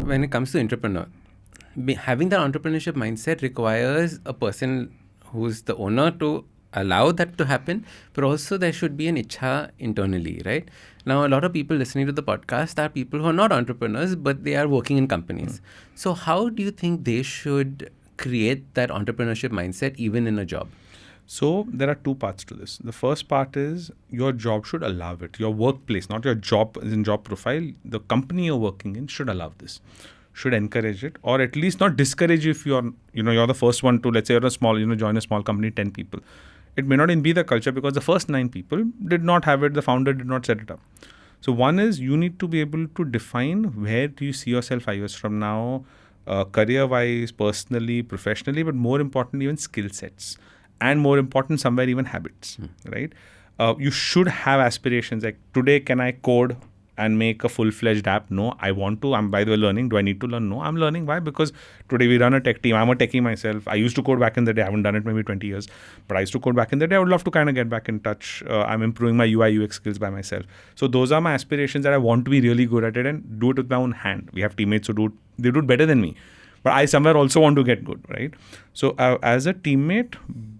When it comes to entrepreneur, having that entrepreneurship mindset requires a person who's the owner to allow that to happen, but also there should be an ichha internally, right? Now, a lot of people listening to the podcast are people who are not entrepreneurs, but they are working in companies. So how do you think they should create that entrepreneurship mindset even in a job? So there are two parts to this. The first part is your job should allow it. Your workplace, not your job as in job profile, the company you're working in should allow this, should encourage it, or at least not discourage you if you're the first one to, let's say you're a small, join a small company, 10 people. It may not even be the culture because the first 9 people did not have it. The founder did not set it up. So one is you need to be able to define where do you see yourself 5 years from now, career-wise, personally, professionally, but more importantly, even skill sets. And more important, somewhere even habits, right? You should have aspirations like, today, can I code and make a full-fledged app? No, I want to. I'm, by the way, learning. Do I need to learn? No, I'm learning. Why? Because today we run a tech team. I'm a techie myself. I used to code back in the day. I haven't done it maybe 20 years, but I used to code back in the day. I would love to kind of get back in touch. I'm improving my UI, UX skills by myself. So those are my aspirations that I want to be really good at it and do it with my own hand. We have teammates who do it. They do it better than me. But I somewhere also want to get good, right? So as a teammate,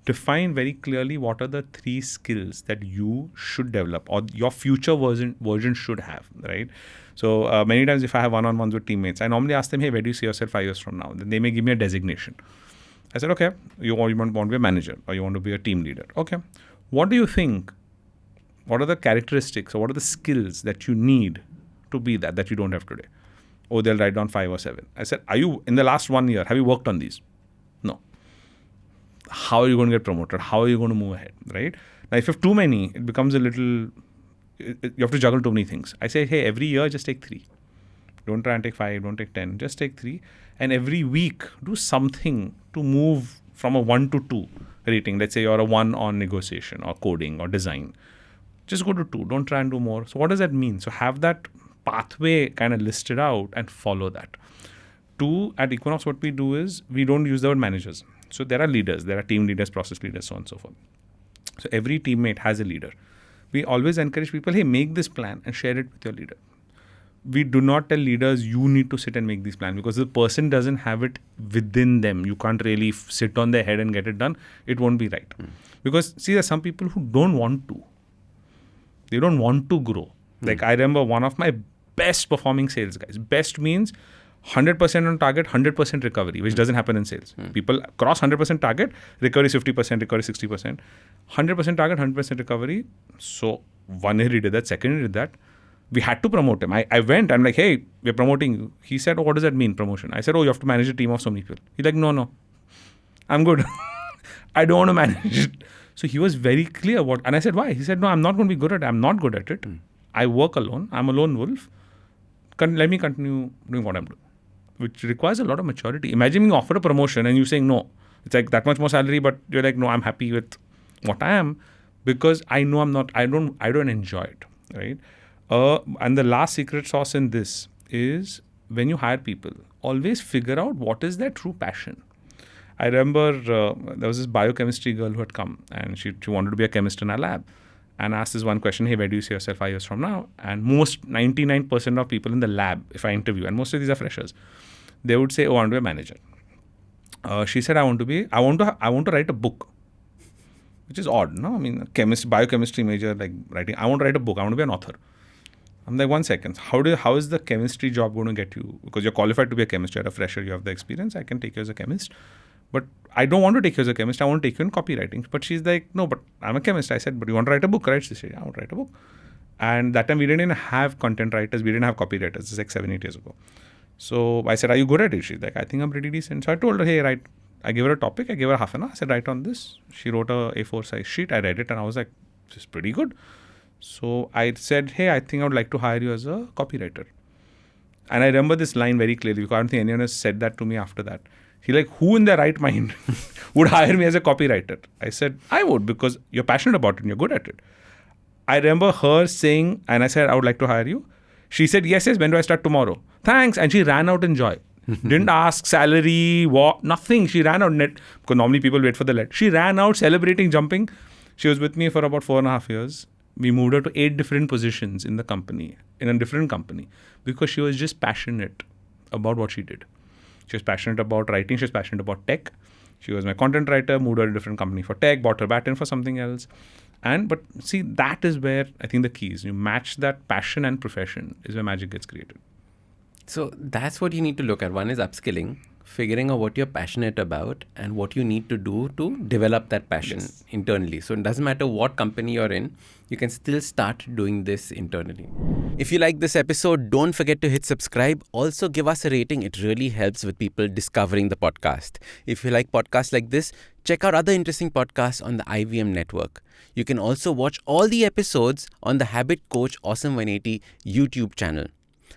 define very clearly what are the 3 skills that you should develop or your future version should have, right? So many times if I have one-on-ones with teammates, I normally ask them, hey, where do you see yourself 5 years from now? Then they may give me a designation. I said, okay, you want to be a manager or you want to be a team leader. Okay. What do you think? What are the characteristics or what are the skills that you need to be that you don't have today? Oh, they'll write down 5 or 7. I said, in the last 1 year, have you worked on these? No. How are you going to get promoted? How are you going to move ahead, right? Now, if you have too many, it becomes a little, you have to juggle too many things. I say, hey, every year, just take 3. Don't try and take 5, don't take 10, just take 3. And every week, do something to move from a 1 to 2 rating. Let's say you're a 1 on negotiation or coding or design. Just go to 2. Don't try and do more. So what does that mean? So have that pathway kind of listed out and follow that. 2, at Equinox, what we do is we don't use the word managers. So there are leaders, there are team leaders, process leaders, so on and so forth. So every teammate has a leader. We always encourage people, hey, make this plan and share it with your leader. We do not tell leaders, you need to sit and make this plan because the person doesn't have it within them. You can't really sit on their head and get it done. It won't be right. Because see, there are some people who don't want to. They don't want to grow. Like I remember one of my best performing sales guys. Best means 100% on target, 100% recovery, which doesn't happen in sales. People cross 100% target, recovery is 50%, recovery is 60%. 100% target, 100% recovery. So one year he did that, second year he did that. We had to promote him. I went, I'm like, hey, we're promoting you. He said, oh, what does that mean, promotion? I said, oh, you have to manage a team of so many people. He's like, no, I'm good. I don't want to manage it. So he was very clear and I said, why? He said, no, I'm not going to be good at it. I'm not good at it. I work alone. I'm a lone wolf. Let me continue doing what I'm doing, which requires a lot of maturity. Imagine being offered a promotion and you saying no. It's like that much more salary, but you're like, no, I'm happy with what I am because I know I don't enjoy it, right? And the last secret sauce in this is when you hire people, always figure out what is their true passion. I remember there was this biochemistry girl who had come and she wanted to be a chemist in our lab. And asked this one question, hey, where do you see yourself 5 years from now? And 99% of people in the lab, if I interview, and most of these are freshers, they would say, oh, I want to be a manager. She said, I want to write a book, which is odd, no? I mean, biochemistry major, like writing, I want to write a book, I want to be an author. I'm like, 1 second, how is the chemistry job going to get you? Because you're qualified to be a chemist, you're a fresher, you have the experience, I can take you as a chemist. But I don't want to take you as a chemist. I want to take you in copywriting. But she's like, no, but I'm a chemist. I said, but you want to write a book, right? She said, I want to write a book. And that time we didn't even have content writers. We didn't have copywriters. This is like 7-8 years ago. So I said, are you good at it? She's like, I think I'm pretty decent. So I told her, hey, write. I gave her a topic. I gave her half an hour. I said, write on this. She wrote a A4 size sheet. I read it and I was like, this is pretty good. So I said, hey, I think I would like to hire you as a copywriter. And I remember this line very clearly because I don't think anyone has said that to me after that. He's like, who in their right mind would hire me as a copywriter? I said, I would because you're passionate about it and you're good at it. I remember her saying, and I said, I would like to hire you. She said, yes, when do I start? Tomorrow. Thanks. And she ran out in joy. Didn't ask salary, what, nothing. She ran out because normally people wait for the let. She ran out celebrating, jumping. She was with me for about 4.5 years. We moved her to 8 different positions in the company, in a different company, because she was just passionate about what she did. She was passionate about writing. She was passionate about tech. She was my content writer, moved her to a different company for tech, bought her back in for something else. But see, that is where I think the key is. You match that passion and profession is where magic gets created. So that's what you need to look at. One is upskilling, figuring out what you're passionate about and what you need to do to develop that passion internally. So it doesn't matter what company you're in, you can still start doing this internally. If you like this episode, don't forget to hit subscribe. Also give us a rating. It really helps with people discovering the podcast. If you like podcasts like this, check out other interesting podcasts on the IVM network. You can also watch all the episodes on the Habit Coach Awesome 180 YouTube channel.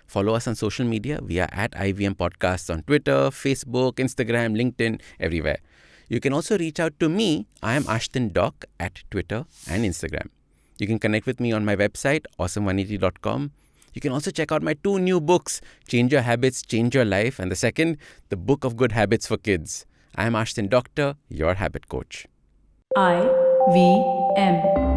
Follow us on social media. We are at IVM Podcasts on Twitter, Facebook, Instagram, LinkedIn, everywhere. You can also reach out to me. I am Ashdin Doc at Twitter and Instagram. You can connect with me on my website, awesome180.com. You can also check out my 2 new books, Change Your Habits, Change Your Life, and the second, The Book of Good Habits for Kids. I am Ashdin Doctor, your habit coach. IVM.